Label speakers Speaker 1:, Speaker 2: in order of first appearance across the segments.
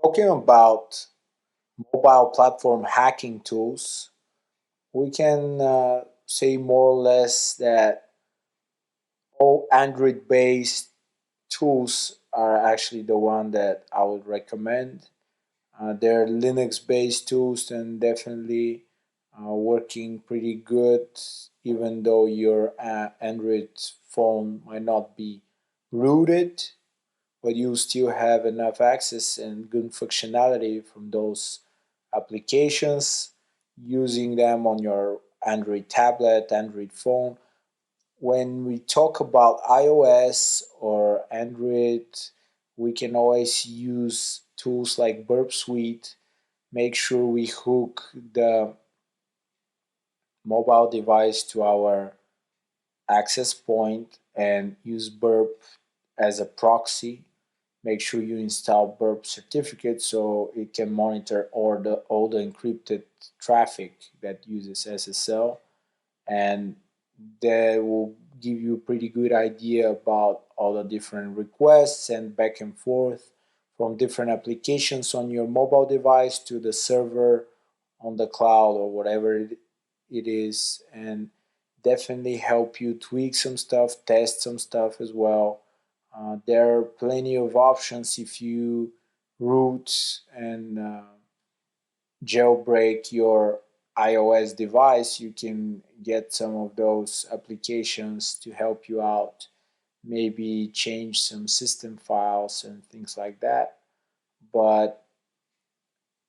Speaker 1: Talking about mobile platform hacking tools, we can say more or less that all Android based tools are actually the one that I would recommend. They're Linux based tools and definitely working pretty good, even though your Android phone might not be rooted, but you still have enough access and good functionality from those applications using them on your Android tablet, Android phone. When we talk about iOS or Android, we can always use tools like Burp Suite. Make sure we hook the mobile device to our access point and use Burp as a proxy. Make sure you install Burp certificate so it can monitor all the encrypted traffic that uses SSL, and that will give you a pretty good idea about all the different requests and back and forth from different applications on your mobile device to the server on the cloud or whatever it is, and definitely help you tweak some stuff, test some stuff as well. There are plenty of options if you root and jailbreak your iOS device. You can get some of those applications to help you out, maybe change some system files and things like that. But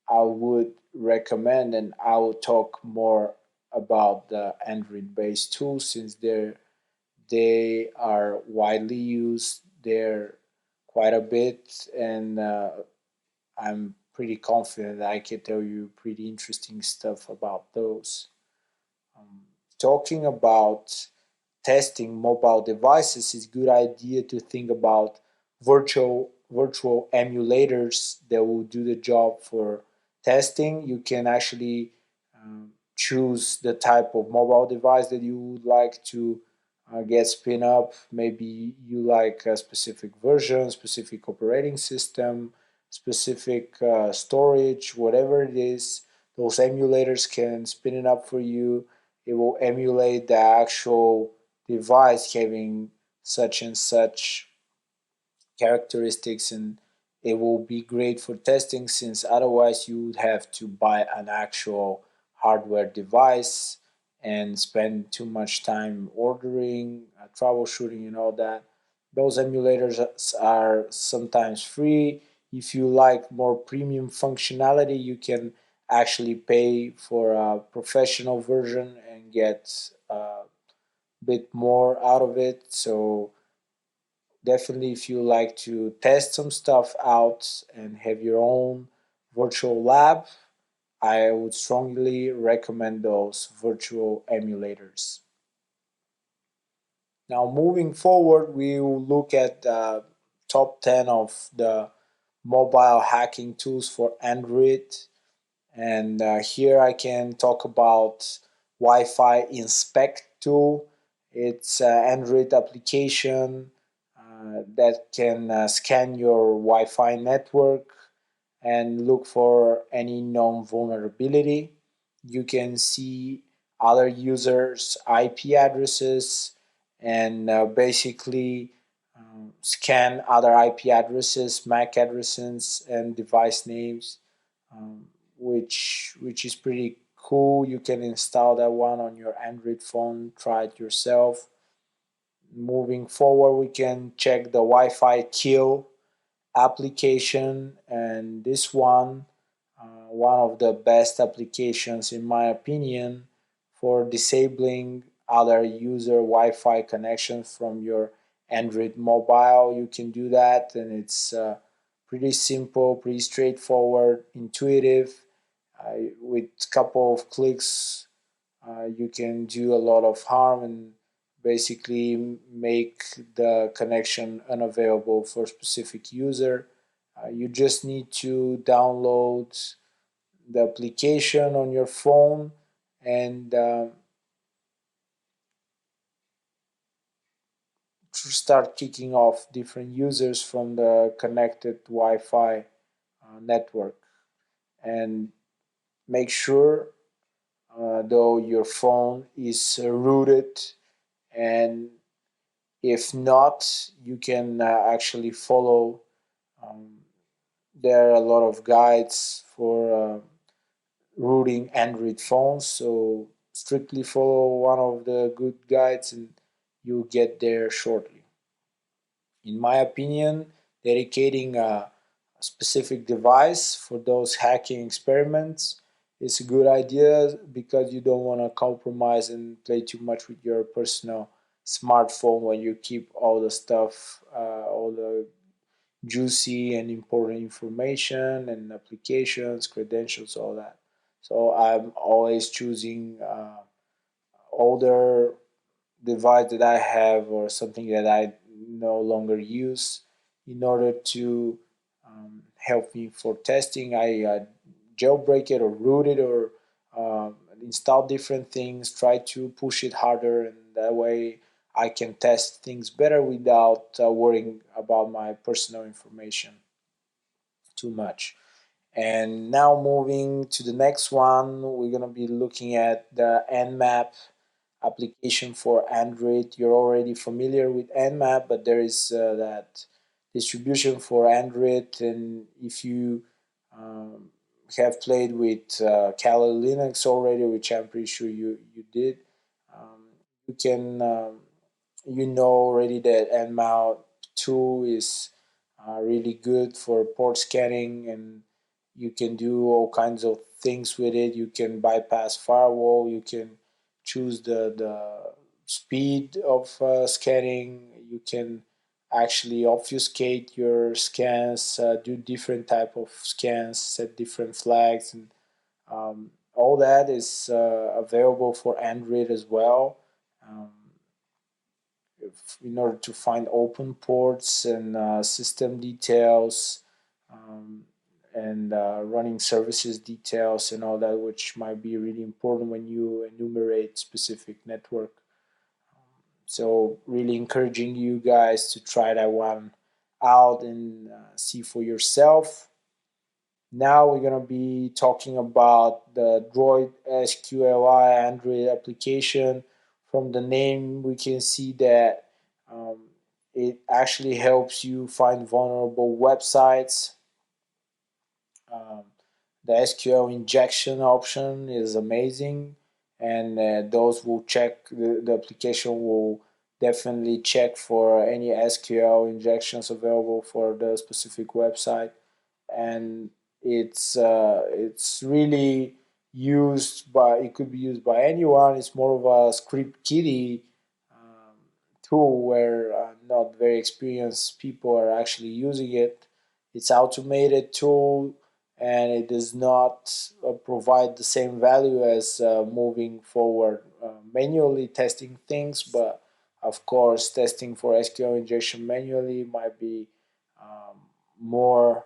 Speaker 1: I would recommend, and I will talk more about the Android based tools since they are widely used there quite a bit, and I'm pretty confident that I can tell you pretty interesting stuff about those. Um, Talking about testing mobile devices, it's a good idea to think about virtual emulators that will do the job for testing. You can actually choose the type of mobile device that you would like to get spin up. Maybe you like a specific version, specific operating system, specific storage, whatever it is. Those emulators can spin it up for you. It will emulate the actual device having such and such characteristics, and it will be great for testing since otherwise you would have to buy an actual hardware device and spend too much time ordering, troubleshooting, and all that. Those emulators are sometimes free. If you like more premium functionality, you can actually pay for a professional version and get a bit more out of it. So definitely, if you like to test some stuff out and have your own virtual lab, I would strongly recommend those virtual emulators. Now, moving forward, we will look at the top 10 of the mobile hacking tools for Android. And here I can talk about Wi-Fi Inspect tool. It's an Android application that can scan your Wi-Fi network and look for any known vulnerability. You can see other users' IP addresses and basically scan other IP addresses, MAC addresses, and device names, um, which is pretty cool. You can install that one on your Android phone, try it yourself. Moving forward, we can check the Wi-Fi kill application, and this one of the best applications in my opinion for disabling other user Wi-Fi connections from your Android mobile. You can do that, and it's pretty simple, pretty straightforward, intuitive. With a couple of clicks, you can do a lot of harm and basically make the connection unavailable for a specific user. You just need to download the application on your phone and to start kicking off different users from the connected Wi-Fi network. And make sure, though, your phone is rooted, and if not, you can actually follow. Um, there are a lot of guides for rooting Android phones, so strictly follow one of the good guides and you'll get there shortly. In my opinion, dedicating a specific device for those hacking experiments is a good idea because you don't want to compromise and play too much with your personal smartphone when you keep all the stuff, all the juicy and important information and applications, credentials, all that. So I'm always choosing older device that I have or something that I no longer use in order to help me for testing. I jailbreak it or root it or install different things, try to push it harder, and that way I can test things better without worrying about my personal information too much. And now moving to the next one, we're gonna be looking at the Nmap application for Android. You're already familiar with Nmap, but there is that distribution for Android, and if you um, have played with Kali Linux already, which I'm pretty sure you did, you can you know already that Nmap 2 is really good for port scanning, and you can do all kinds of things with it. You can bypass firewall, you can choose the speed of scanning, you can actually obfuscate your scans, do different type of scans, set different flags, and all that is available for Android as well. Um, in order to find open ports and system details, um, and running services details and all that, which might be really important when you enumerate specific network. So really encouraging you guys to try that one out and see for yourself. Now we're going to be talking about the Droid SQLI Android application. From the name, we can see that um, it actually helps you find vulnerable websites. Um, the SQL injection option is amazing, and those will check, the application will definitely check for any SQL injections available for the specific website. And it's really used by, it could be used by anyone. It's more of a script kiddie tool where not very experienced people are actually using it. It's automated tool, and it does not provide the same value as moving forward manually testing things. But of course, testing for SQL injection manually might be more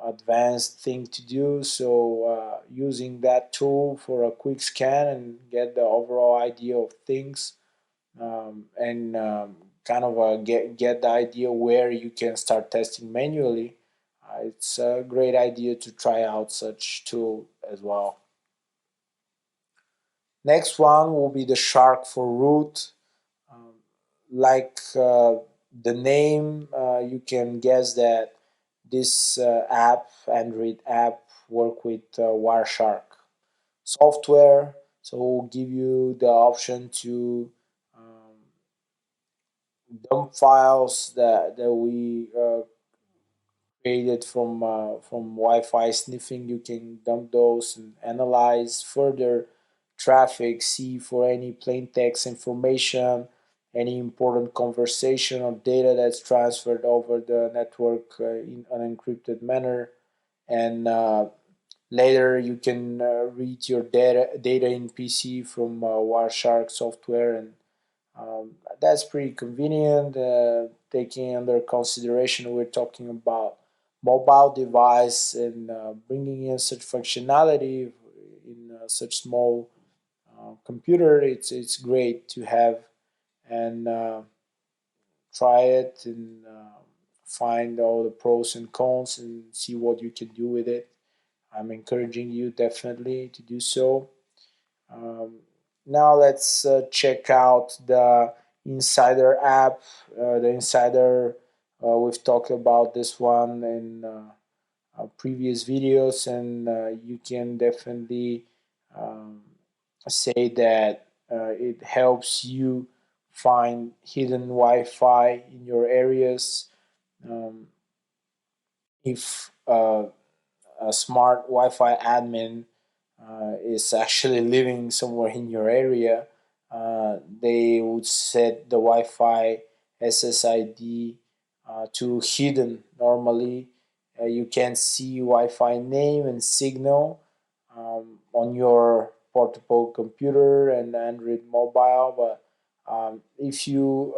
Speaker 1: advanced thing to do. So using that tool for a quick scan and get the overall idea of things, and kind of get the idea where you can start testing manually. It's a great idea to try out such tool as well. Next one will be the Shark for root. Um, like the name, you can guess that this app, Android app, work with Wireshark software. So we'll give you the option to dump files that we created from Wi-Fi sniffing. You can dump those and analyze further traffic, see for any plain text information, any important conversation or data that's transferred over the network in an encrypted manner, and later you can read your data in PC from Wireshark software, and that's pretty convenient. Taking under consideration, we're talking about mobile device and bringing in such functionality in such small computer. It's great to have, and try it and find all the pros and cons and see what you can do with it. I'm encouraging you definitely to do so. Um, Now let's check out the Insider app. The Insider, we've talked about this one in previous videos, and you can definitely um, say that it helps you find hidden Wi-Fi in your areas. Um, if a smart Wi-Fi admin is actually living somewhere in your area, they would set the Wi-Fi SSID to hidden. Normally, you can see Wi-Fi name and signal on your portable computer and Android mobile, but if you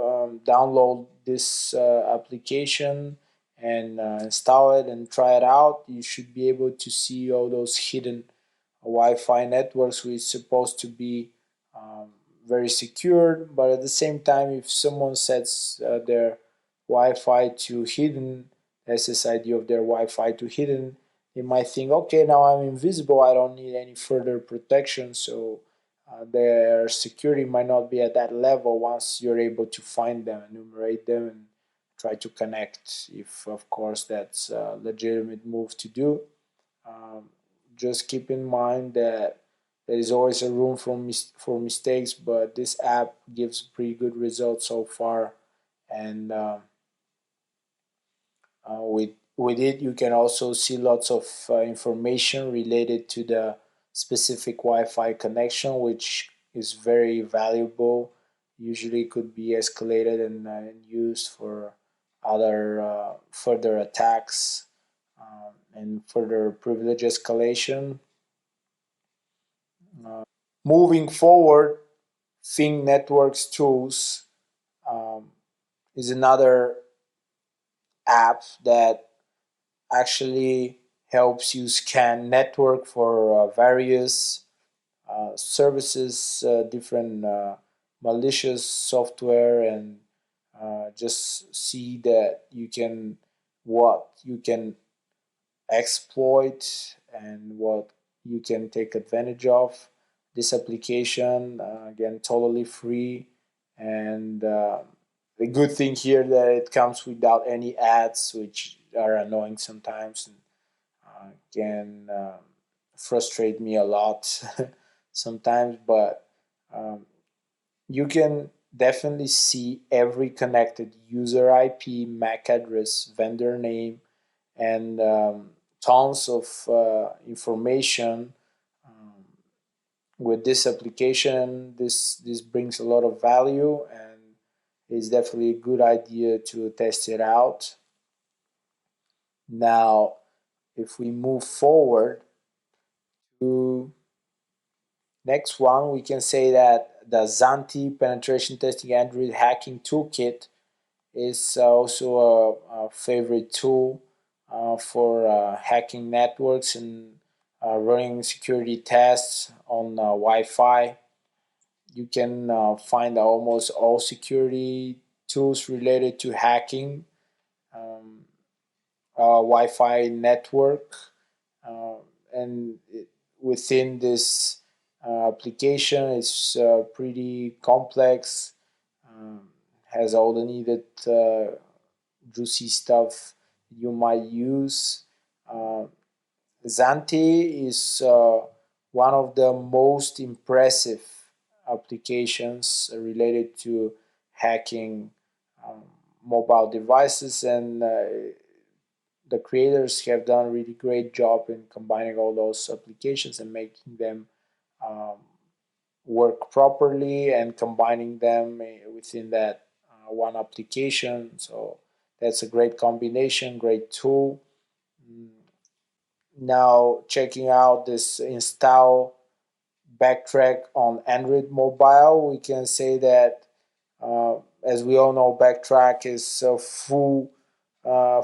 Speaker 1: download this application and install it and try it out, you should be able to see all those hidden Wi-Fi networks, which is supposed to be um, very secure. But at the same time, if someone sets their Wi-Fi to hidden, SSID of their Wi-Fi to hidden, they might think, okay, now I'm invisible. I don't need any further protection. So their security might not be at that level once you're able to find them, enumerate them, and try to connect. If, of course, that's a legitimate move to do. Um, just keep in mind that there is always a room for mistakes, but this app gives pretty good results so far. And with it, you can also see lots of information related to the specific Wi-Fi connection, which is very valuable. Usually, could be escalated and used for other further attacks and further privilege escalation. Moving forward, Think Networks Tools um, is another app that actually helps you scan network for various services, different malicious software, and just see that you can what you can exploit and what you can take advantage of. This application, again, totally free, and the good thing here that it comes without any ads, which are annoying sometimes and can frustrate me a lot sometimes. But um, you can definitely see every connected user IP, MAC address, vendor name, and tons of information with this application. This brings a lot of value, and it's definitely a good idea to test it out. Now, if we move forward to next one, we can say that the Zanti penetration testing Android hacking toolkit is also a favorite tool for hacking networks and running security tests on Wi-Fi. You can find almost all security tools related to hacking um, Wi-Fi network, uh, and within this application, it's pretty complex. Um, has all the needed juicy stuff you might use. Uh, Zante is one of the most impressive applications related to hacking um, mobile devices, and the creators have done a really great job in combining all those applications and making them um, work properly and combining them within that one application. So that's a great combination, great tool. Mm, Now checking out this install backtrack on Android mobile, we can say that as we all know, Backtrack is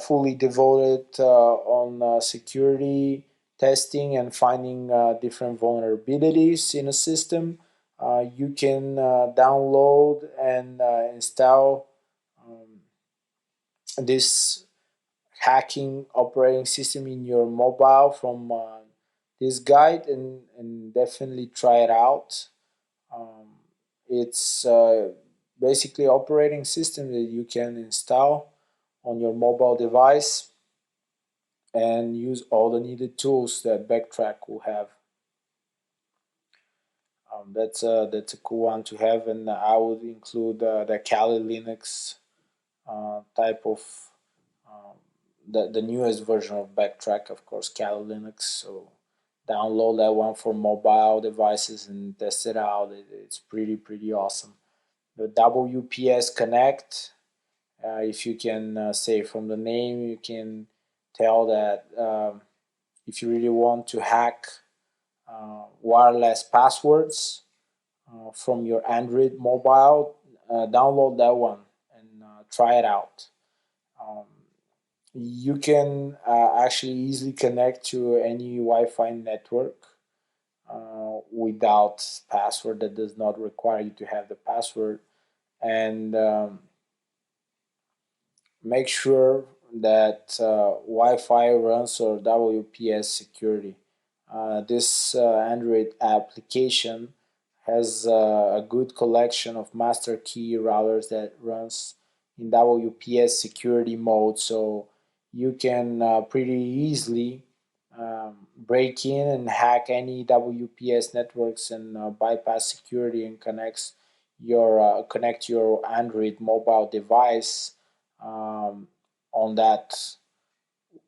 Speaker 1: fully devoted on security testing and finding different vulnerabilities in a system. You can download and install um, this. hacking operating system in your mobile from this guide, and definitely try it out. Um, it's basically operating system that you can install on your mobile device and use all the needed tools that Backtrack will have. That's a cool one to have, and I would include the Kali Linux type of um, the newest version of Backtrack, of course, Kali Linux. So download that one for mobile devices and test it out. It's pretty awesome. The WPS Connect, if you can say from the name, you can tell that if you really want to hack wireless passwords from your Android mobile, download that one and try it out. Um, you can actually easily connect to any Wi-Fi network without password. That does not require you to have the password, and make sure that Wi-Fi runs or WPS security. This Android application has a good collection of master key routers that runs in WPS security mode, so you can pretty easily break in and hack any WPS networks and bypass security and connect your Android mobile device um, on that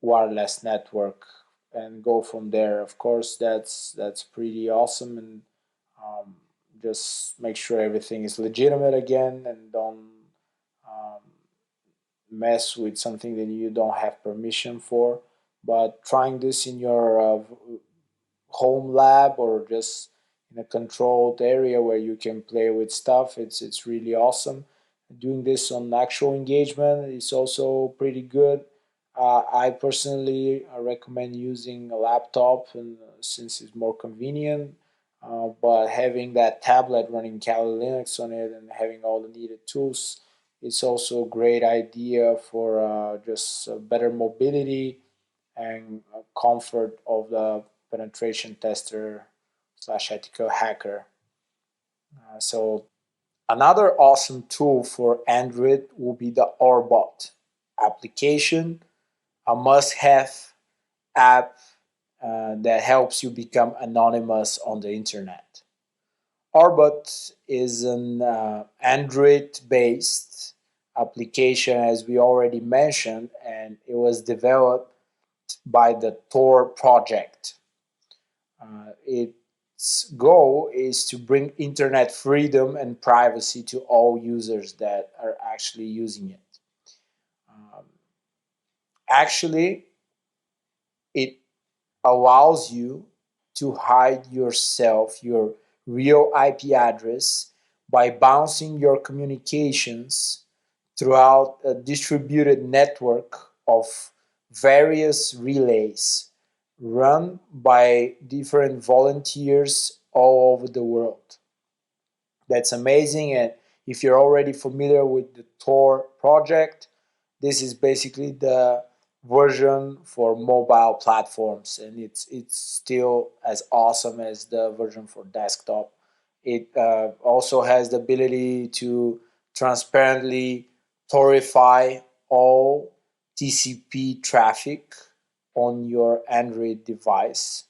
Speaker 1: wireless network and go from there. Of course, that's pretty awesome, and um, just make sure everything is legitimate again, and don't um, mess with something that you don't have permission for. But trying this in your home lab or just in a controlled area where you can play with stuff, it's really awesome. Doing this on actual engagement is also pretty good. I personally recommend using a laptop, and since it's more convenient. But having that tablet running Kali Linux on it and having all the needed tools, it's also a great idea for just better mobility and comfort of the penetration tester slash ethical hacker. So another awesome tool for Android will be the Orbot application, a must-have app that helps you become anonymous on the internet. Orbot is an Android-based application, as we already mentioned, and it was developed by the Tor project. Its goal is to bring internet freedom and privacy to all users that are actually using it. Um, Actually, it allows you to hide yourself, your real IP address, by bouncing your communications throughout a distributed network of various relays run by different volunteers all over the world. That's amazing. And if you're already familiar with the Tor project, this is basically the version for mobile platforms, and it's still as awesome as the version for desktop. It also has the ability to transparently torify all TCP traffic on your Android device.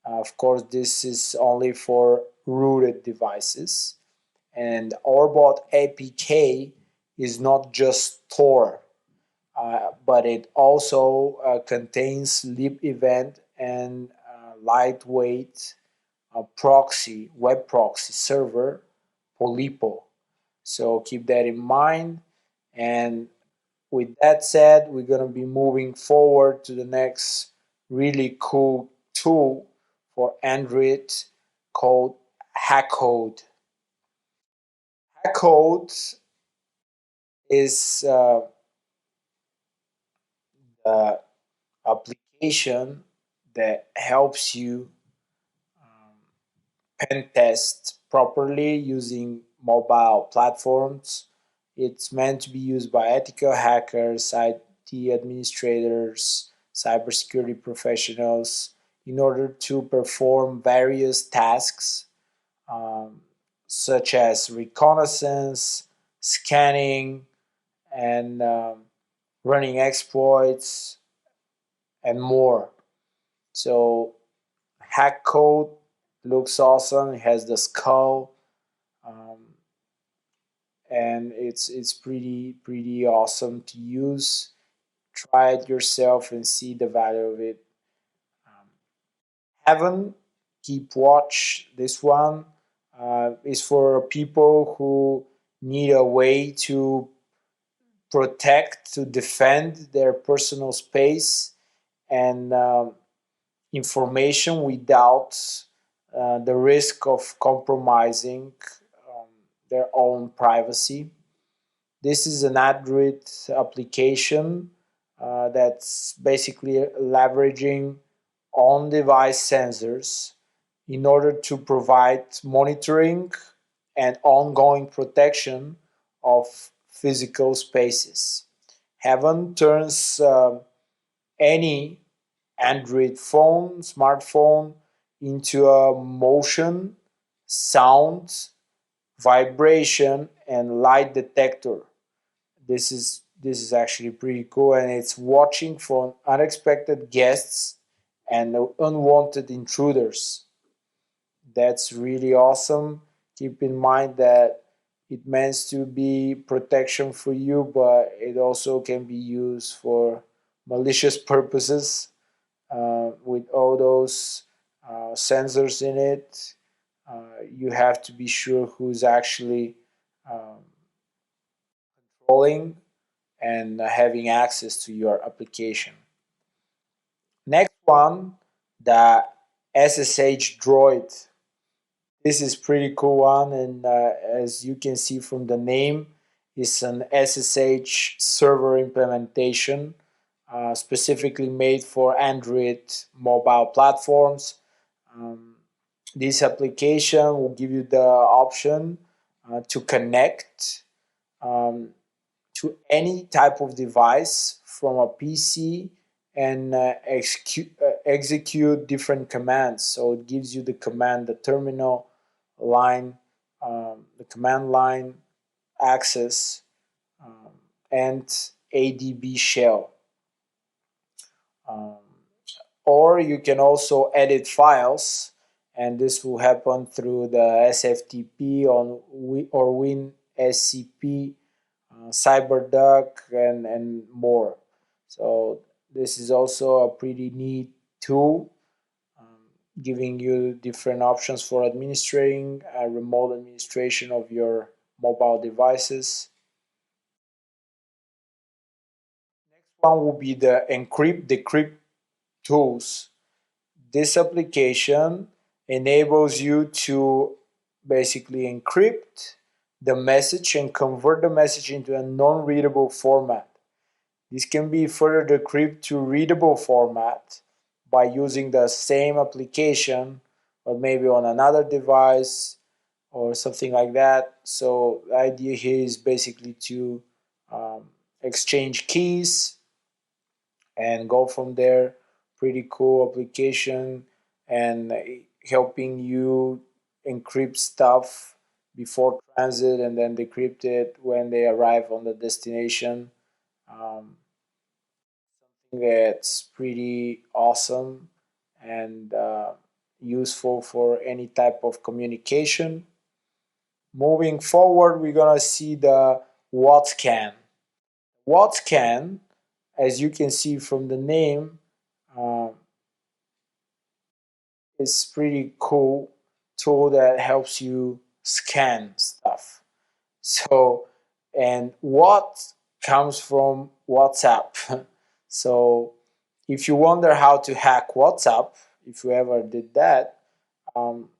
Speaker 1: Of course, this is only for rooted devices. And Orbot APK is not just Tor, but it also contains lib event and lightweight proxy, web proxy server, Polypo. So keep that in mind. And with that said, we're going to be moving forward to the next really cool tool for Android called Hackcode. Hackcode is the application that helps you pen test properly using mobile platforms. It's meant to be used by ethical hackers, IT administrators, cybersecurity professionals, in order to perform various tasks um, such as reconnaissance, scanning, and running exploits, and more. So, hack code looks awesome. It has the skull, um, and it's pretty awesome to use. Try it yourself and see the value of it. Um, Heaven, keep watch. This one is for people who need a way to protect, to defend their personal space and information without the risk of compromising um, their own privacy. This is an Android application that's basically leveraging on device sensors in order to provide monitoring and ongoing protection of physical spaces. Heaven turns any Android phone, smartphone, into a motion, sound, vibration, and light detector. This is actually pretty cool, and it's watching for unexpected guests and unwanted intruders. That's really awesome. Keep in mind that it meant to be protection for you, but it also can be used for malicious purposes with all those sensors in it. You have to be sure who's actually um, controlling and having access to your application. Next one, the SSH Droid. This is pretty cool one, and as you can see from the name, it's an SSH server implementation specifically made for Android mobile platforms. Um, this application will give you the option to connect um, to any type of device from a PC and execute different commands. So it gives you the command, the terminal line, the command line access, um, and ADB shell. Um, or you can also edit files, and this will happen through the SFTP or WinSCP, CyberDuck, and more. So this is also a pretty neat tool, giving you different options for administering remote administration of your mobile devices. Next one will be the encrypt decrypt tools. This application enables you to basically encrypt the message and convert the message into a non-readable format. This can be further decrypted to readable format by using the same application, but maybe on another device or something like that. So the idea here is basically to exchange keys and go from there. Pretty cool application, and helping you encrypt stuff before transit and then decrypt it when they arrive on the destination. Um, that's pretty awesome and useful for any type of communication. Moving forward, we're gonna see the WhatScan. WhatScan, as you can see from the name, um, is pretty cool tool that helps you scan stuff. So, and what comes from WhatsApp. So, if you wonder how to hack WhatsApp, if you ever did that, um,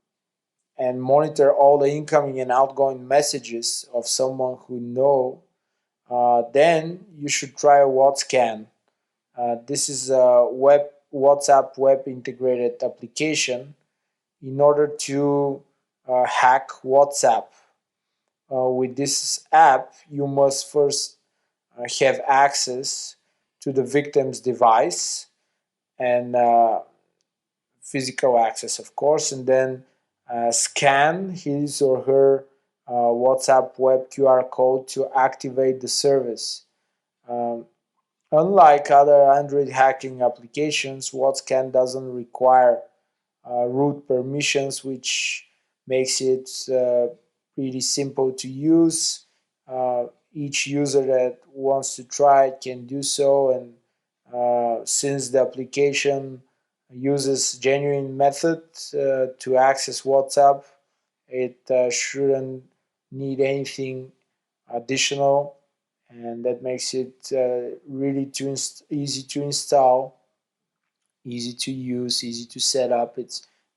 Speaker 1: and monitor all the incoming and outgoing messages of someone who know, then you should try WhatsCan. This is a WhatsApp web integrated application in order to hack WhatsApp. With this app, you must first have access to the victim's device and physical access, of course, and then scan his or her WhatsApp web QR code to activate the service. Um, Unlike other Android hacking applications, WhatsCan doesn't require root permissions, which makes it pretty simple to use. Each user that wants to try it can do so, and since the application uses genuine method to access WhatsApp, it shouldn't need anything additional, and that makes it really easy to install, easy to use, easy to set up.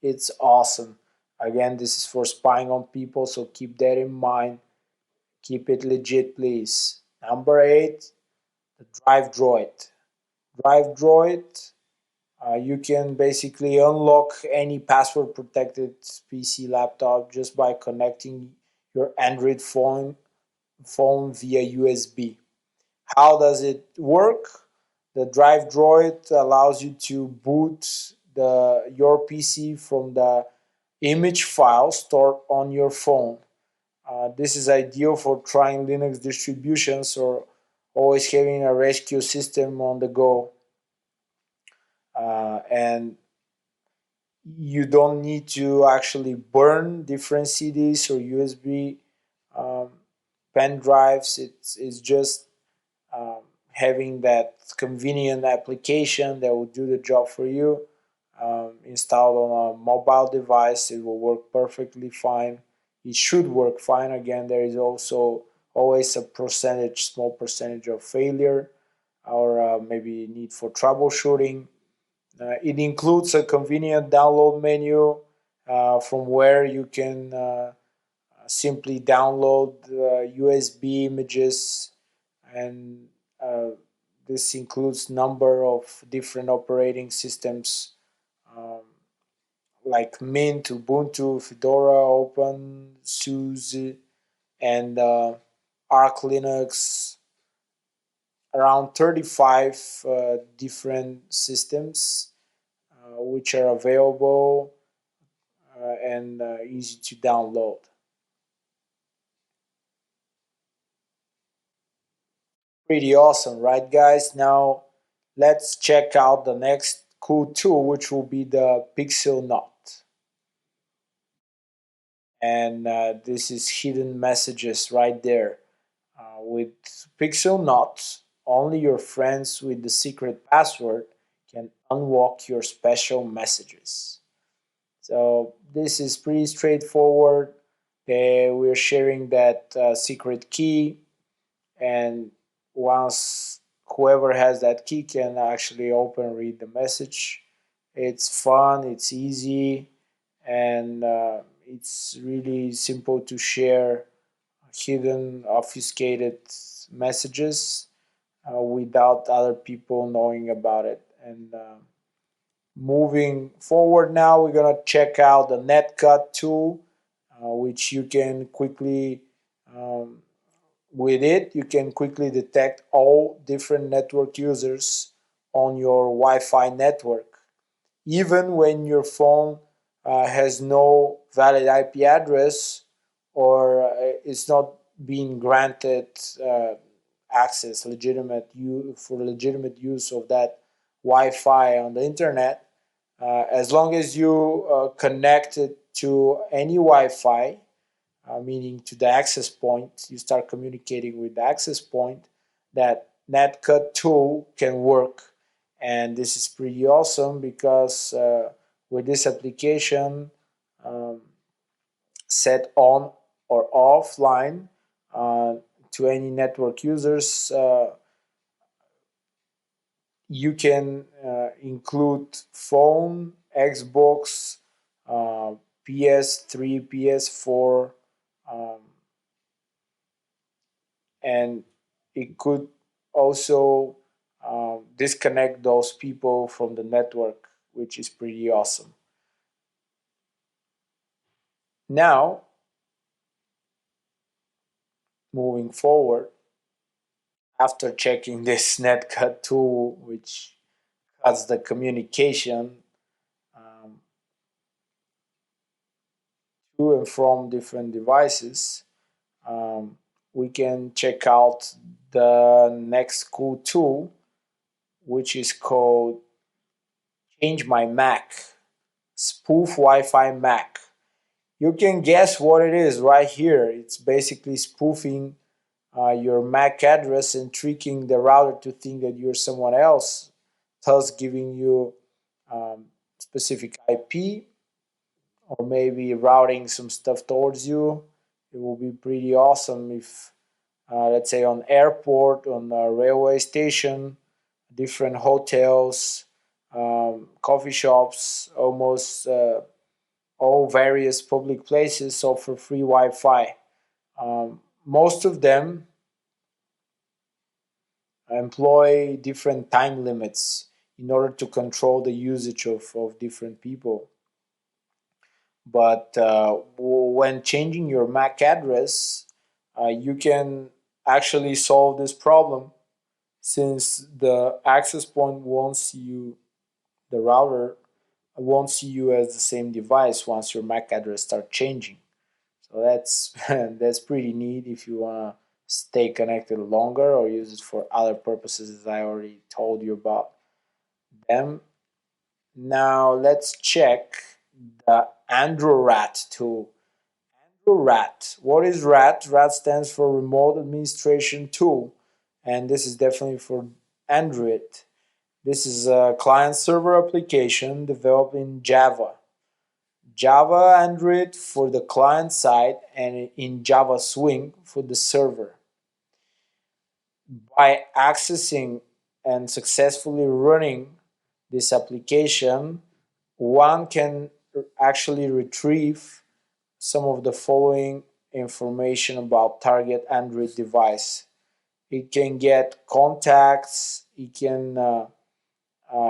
Speaker 1: It's awesome. Again, this is for spying on people, so keep that in mind. Keep it legit, please. Number 8, the Drive Droid. Drive Droid, you can basically unlock any password protected PC laptop just by connecting your Android phone via USB. How does it work? The Drive Droid allows you to boot your PC from the image file stored on your phone. This is ideal for trying Linux distributions or always having a rescue system on the go. And you don't need to actually burn different CDs or USB um, pen drives. It's just having that convenient application that will do the job for you installed on a mobile device. It will work perfectly fine. It should work fine. Again, there is also always a small percentage of failure or maybe need for troubleshooting. It includes a convenient download menu from where you can simply download USB images, and uh, this includes number of different operating systems um, like Mint, Ubuntu, Fedora, OpenSUSE, and Arch Linux. Around 35 different systems which are available and easy to download. Pretty awesome, right, guys? Now let's check out the next cool tool, which will be the Pixel Note. And this is hidden messages right there. With Pixel Note, only your friends with the secret password can unlock your special messages. So this is pretty straightforward. We're sharing that secret key, and once whoever has that key can actually open and read the message. It's fun, it's easy, and it's really simple to share hidden obfuscated messages without other people knowing about it. And moving forward now, we're going to check out the netcut tool, which you can quickly um, with it, you can quickly detect all different network users on your Wi-Fi network, even when your phone has no valid IP address or it's not being granted access, for legitimate use of that Wi-Fi on the internet. As long as you connect it to any Wi-Fi, meaning to the access point, you start communicating with the access point, that netcut tool can work. And this is pretty awesome because with this application um, set on or offline uh, to any network users, you can include phone, Xbox, PS3, PS4, um, and it could also disconnect those people from the network, which is pretty awesome. Now, moving forward, after checking this netcut tool, which cuts the communication um, to and from different devices, um, we can check out the next cool tool, which is called Change My Mac, Spoof Wi-Fi Mac. You can guess what it is right here. It's basically spoofing your MAC address and tricking the router to think that you're someone else, thus giving you specific IP, or maybe routing some stuff towards you. It will be pretty awesome if, let's say, on airport, on a railway station, different hotels, coffee shops, almost all various public places offer free Wi-Fi. Most of them employ different time limits in order to control the usage of different people. But when changing your MAC address, you can actually solve this problem, since the access point won't see you, the router won't see you as the same device once your MAC address starts changing. So that's that's pretty neat if you wanna stay connected longer or use it for other purposes, as I already told you about them. Now let's check the AndroRat tool. AndroRat. What is RAT? RAT stands for Remote Administration Tool, and this is definitely for Android. This is a client server application developed in Java. Java Android for the client side and in Java Swing for the server. By accessing and successfully running this application, one can actually retrieve some of the following information about target Android device. It can get contacts, it can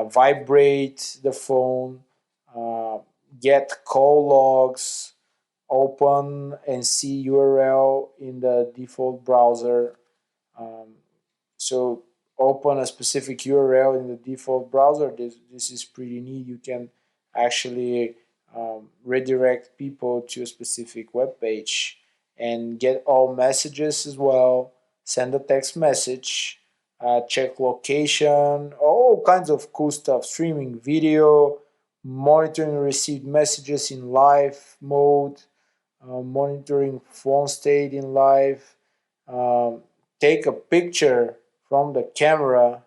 Speaker 1: vibrate the phone, uh, get call logs, open and see URL in the default browser. Um, so open a specific URL in the default browser. This is pretty neat. You can actually redirect people to a specific web page and get all messages as well. Send a text message, check location, all kinds of cool stuff. Streaming video, monitoring received messages in live mode, monitoring phone state in live, um, take a picture from the camera.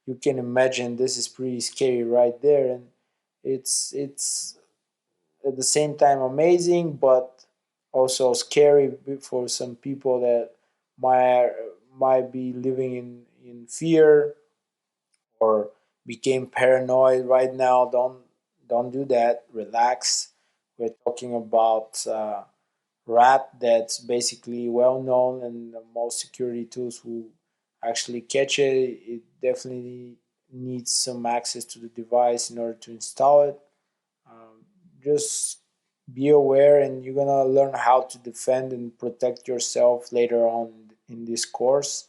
Speaker 1: You can imagine this is pretty scary right there, and it's at the same time amazing, but also scary for some people that might might be living in fear or became paranoid right now. Don't do that. Relax. We're talking about rat that's basically well known, and most security tools will actually catch it. It definitely needs some access to the device in order to install it. Just be aware, and you're gonna learn how to defend and protect yourself later on in this course.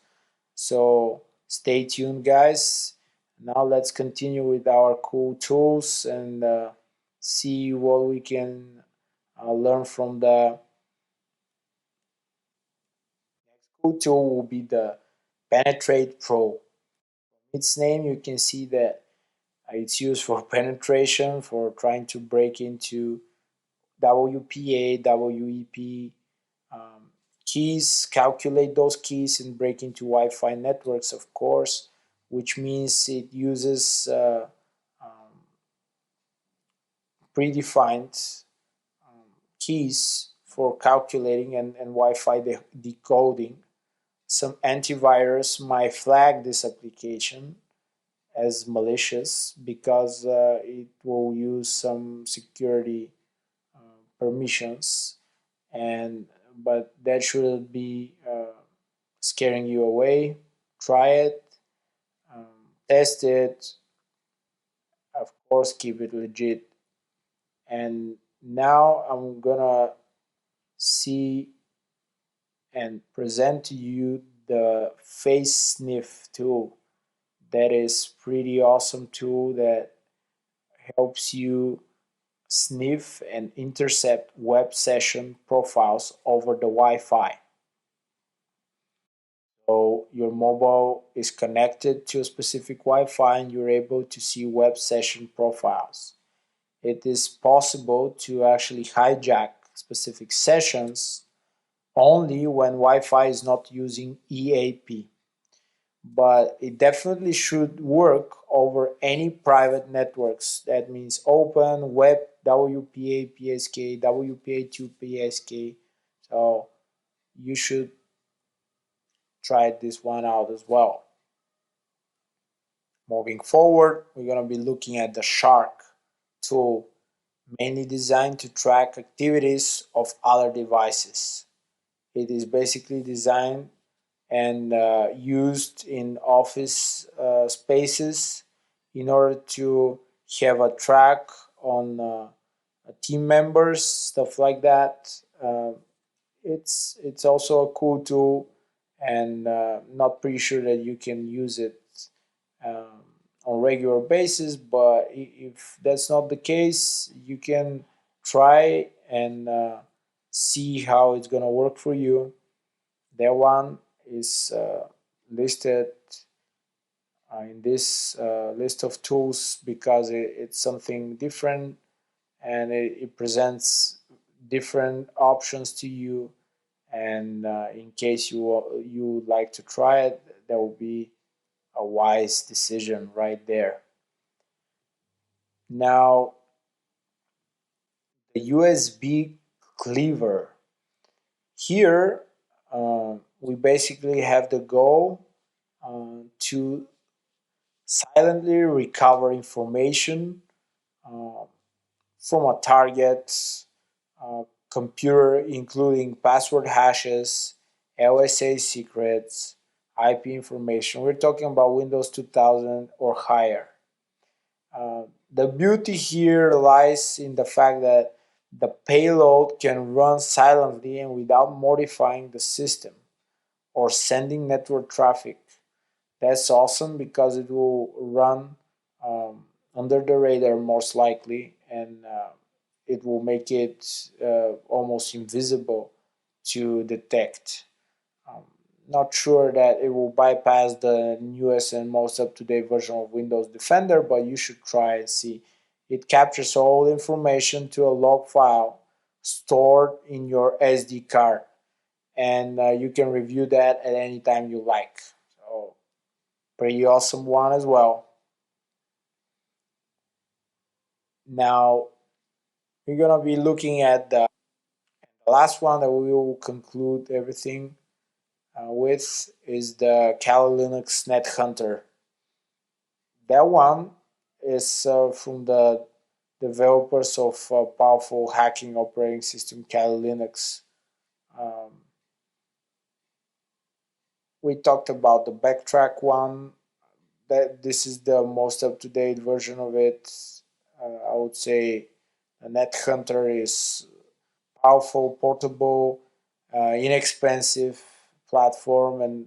Speaker 1: So stay tuned, guys. Now let's continue with our cool tools and see what we can learn from the cool tool. Will be the Penetrate Pro. Its name, you can see that it's used for penetration, for trying to break into WPA, WEP keys, calculate those keys, and break into Wi Fi networks, of course, which means it uses predefined keys for calculating and Wi Fi decoding. Some antivirus might flag this application as malicious because it will use some security permissions, and but that shouldn't be scaring you away. Try it, test it, of course, keep it legit. And now I'm gonna see and present to you the face sniff tool. That is pretty awesome tool that helps you sniff and intercept web session profiles over the Wi-Fi. So your mobile is connected to a specific Wi-Fi and you're able to see web session profiles. It is possible to actually hijack specific sessions only when Wi-Fi is not using EAP. But it definitely should work over any private networks. That means open, web, WPA, PSK, WPA2, PSK. So you should try this one out as well. Moving forward, we're going to be looking at the Shark tool, mainly designed to track activities of other devices. It is basically designed and used in office spaces in order to have a track on team members, stuff like that. It's also a cool tool, and not pretty sure that you can use it um, on regular basis. But if that's not the case, you can try and see how it's gonna work for you. That one is listed in this list of tools because it's something different, and it presents different options to you. And in case you would like to try it, that will be a wise decision right there. Now, the USB cleaver. Here, we basically have the goal to silently recover information uh, from a target uh, computer, including password hashes, LSA secrets, IP information. We're talking about Windows 2000 or higher. The beauty here lies in the fact that the payload can run silently and without modifying the system or sending network traffic. That's awesome because it will run under the radar most likely, and it will make it almost invisible to detect. Um, Not sure that it will bypass the newest and most up-to-date version of Windows Defender, but you should try and see. It captures all the information to a log file stored in your SD card, and you can review that at any time you like. So pretty awesome one as well. Now we're gonna be looking at the last one that we will conclude everything with is the Kali Linux Net Hunter. That one is from the developers of powerful hacking operating system Kali Linux. Um, we talked about the Backtrack one. That this is the most up to date version of it. I would say Net Hunter is powerful, portable, inexpensive platform, and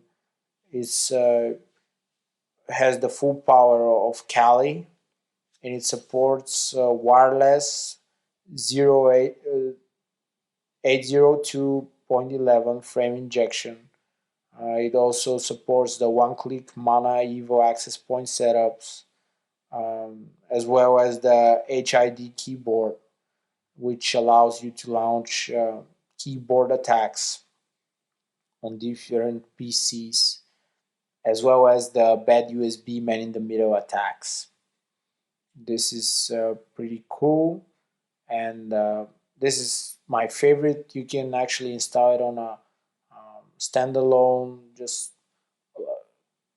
Speaker 1: it's has the full power of Kali, and it supports wireless 802.11 frame injection. It also supports the one-click Mana Evo access point setups, as well as the HID keyboard, which allows you to launch keyboard attacks on different PCs, as well as the bad USB man in the middle attacks. This is pretty cool, and this is my favorite. You can actually install it on a standalone, just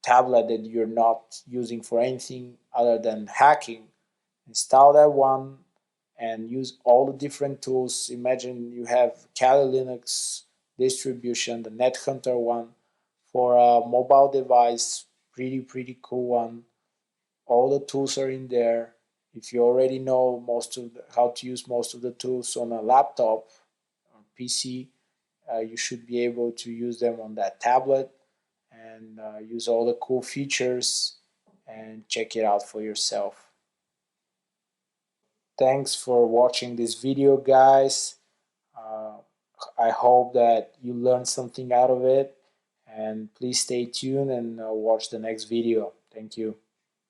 Speaker 1: tablet that you're not using for anything other than hacking. Install that one and use all the different tools. Imagine you have Kali Linux distribution, the NetHunter one for a mobile device, pretty cool one. All the tools are in there. If you already know how to use most of the tools on a laptop or PC, you should be able to use them on that tablet. and use all the cool features and check it out for yourself. Thanks for watching this video, guys. Uh, I hope that you learned something out of it, and please stay tuned and watch the next video. Thank you.